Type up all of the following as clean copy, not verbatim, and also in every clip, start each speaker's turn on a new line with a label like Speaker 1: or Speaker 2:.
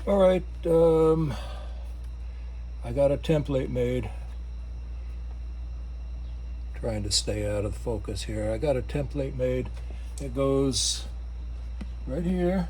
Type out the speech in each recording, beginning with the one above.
Speaker 1: All right, I got a template made. Trying to stay out of the focus here. I got a template made. It goes right here.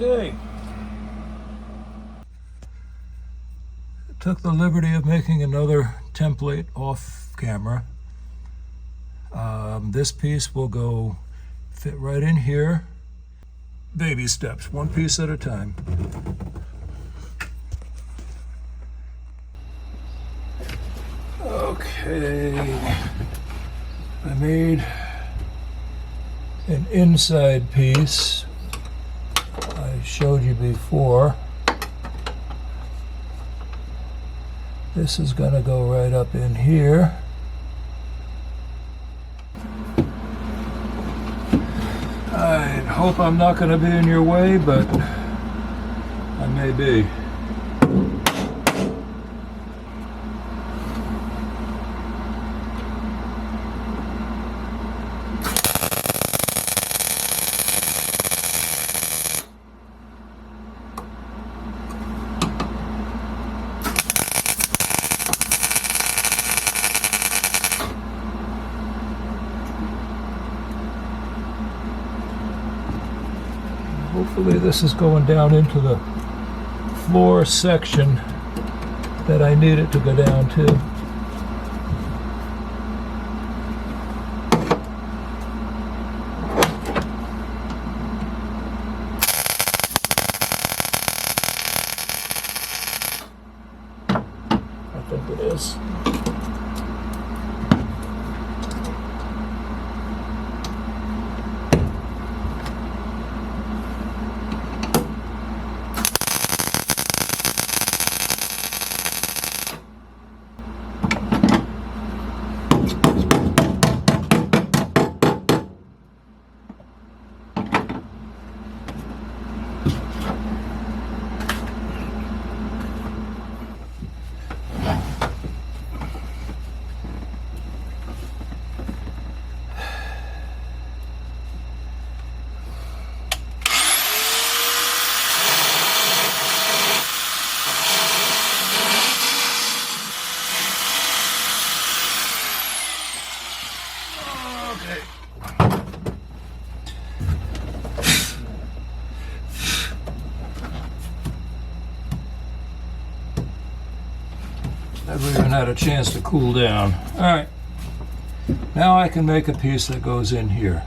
Speaker 1: Okay. Took the liberty of making another template off camera. This piece will go fit right in here. Baby steps, one piece at a time. Okay, I made an inside piece. I showed you before. This is going to go right up in here. I hope I'm not going to be in your way, but I may be. Hopefully this is going down into the floor section that I need it to go down to. I think it is. Never even had a chance to cool down. All right, now I can make a piece that goes in here.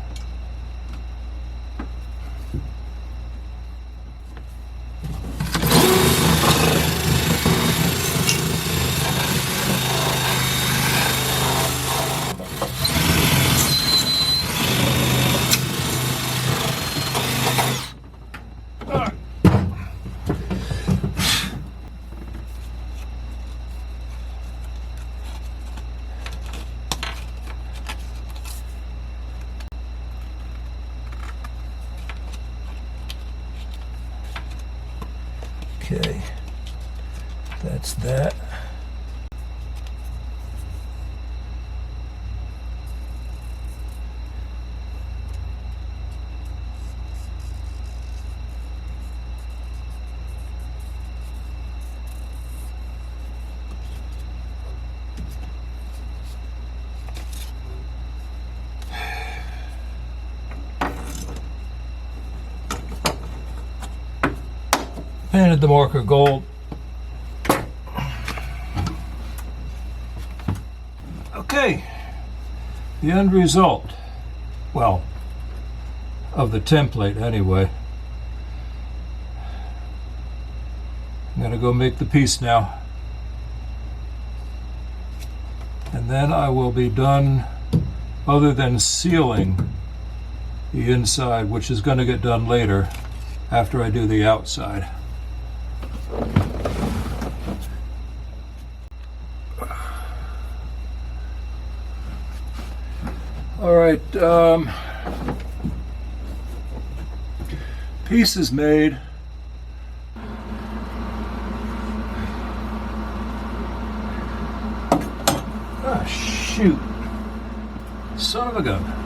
Speaker 1: Okay, that's that. Painted the marker gold. Okay, the end result, well, of the template anyway. I'm gonna go make the piece now, and then I will be done, other than sealing the inside, which is going to get done later after I do the outside. All right, piece is made. Ah, shoot. Son of a gun.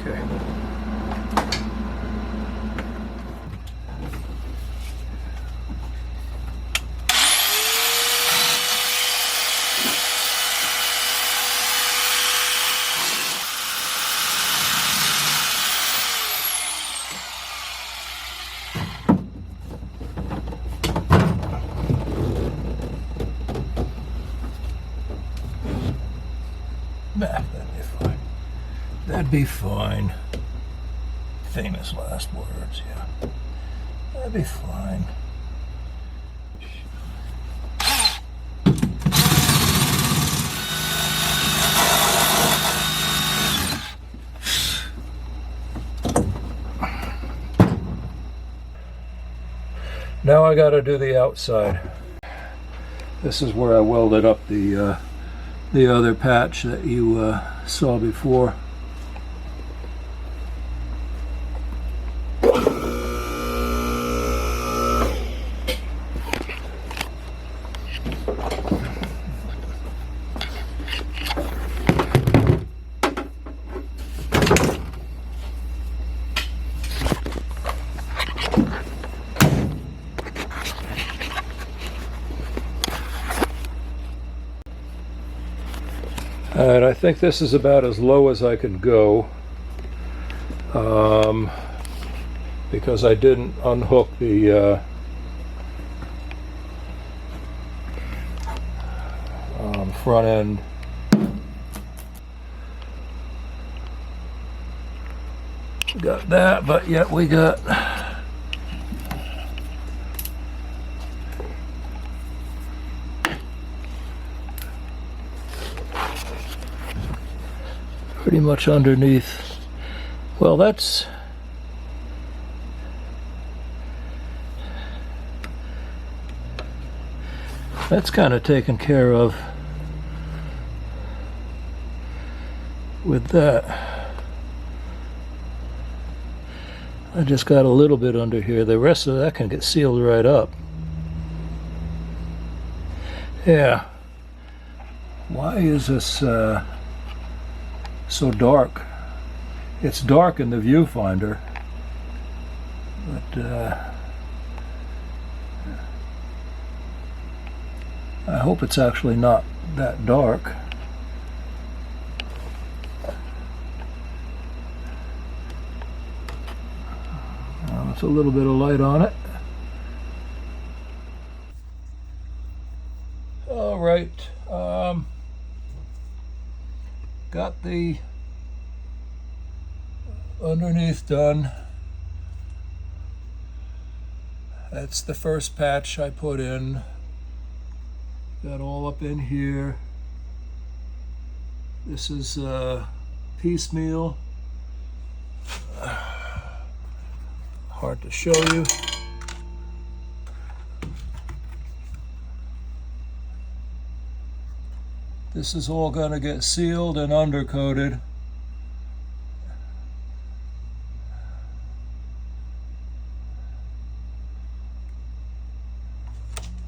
Speaker 1: Okay. That'd be fine. Famous last words, yeah. That'd be fine. Now I gotta do the outside. This is where I welded up the other patch that you saw before. And I think this is about as low as I can go, because I didn't unhook the front end. Got that, but yet we got pretty much underneath. Well, that's kind of taken care of with that. I just got a little bit under here. The rest of that can get sealed right up. Yeah. Why is this so dark? It's dark in the viewfinder, but I hope it's actually not that dark. It's a little bit of light on it. All right, got the underneath done. That's the first patch I put in. Got all up in here. This is piecemeal. Hard to show you. This is all going to get sealed and undercoated.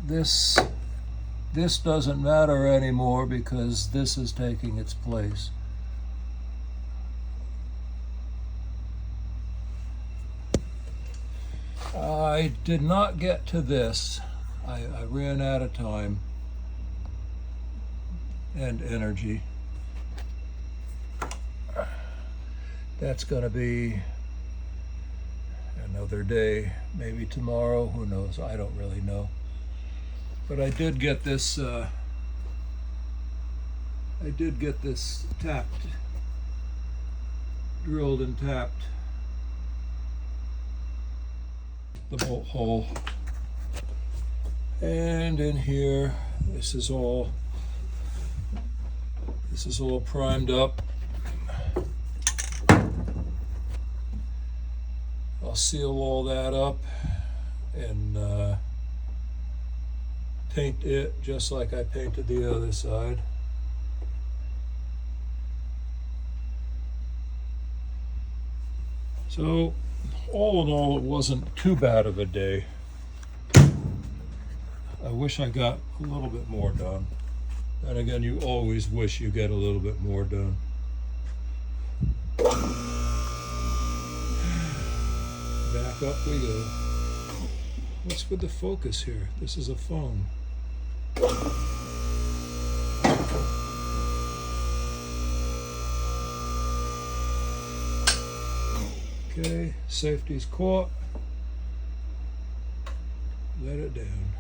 Speaker 1: This doesn't matter anymore because this is taking its place. I did not get to this. I ran out of time and energy. That's going to be another day, maybe tomorrow, who knows, I don't really know. But I did get this tapped, drilled and tapped, the bolt hole. And in here, this is all primed up. I'll seal all that up and paint it just like I painted the other side. So all in all, it wasn't too bad of a day. I wish I got a little bit more done. And again, you always wish you get a little bit more done. Back up we go. What's with the focus here? This is a phone. Okay, safety's caught. Let it down.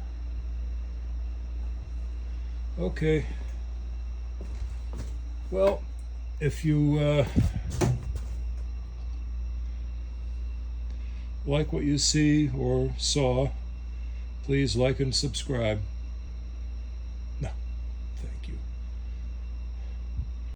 Speaker 1: Okay. Well, if you like what you see or saw, please like and subscribe.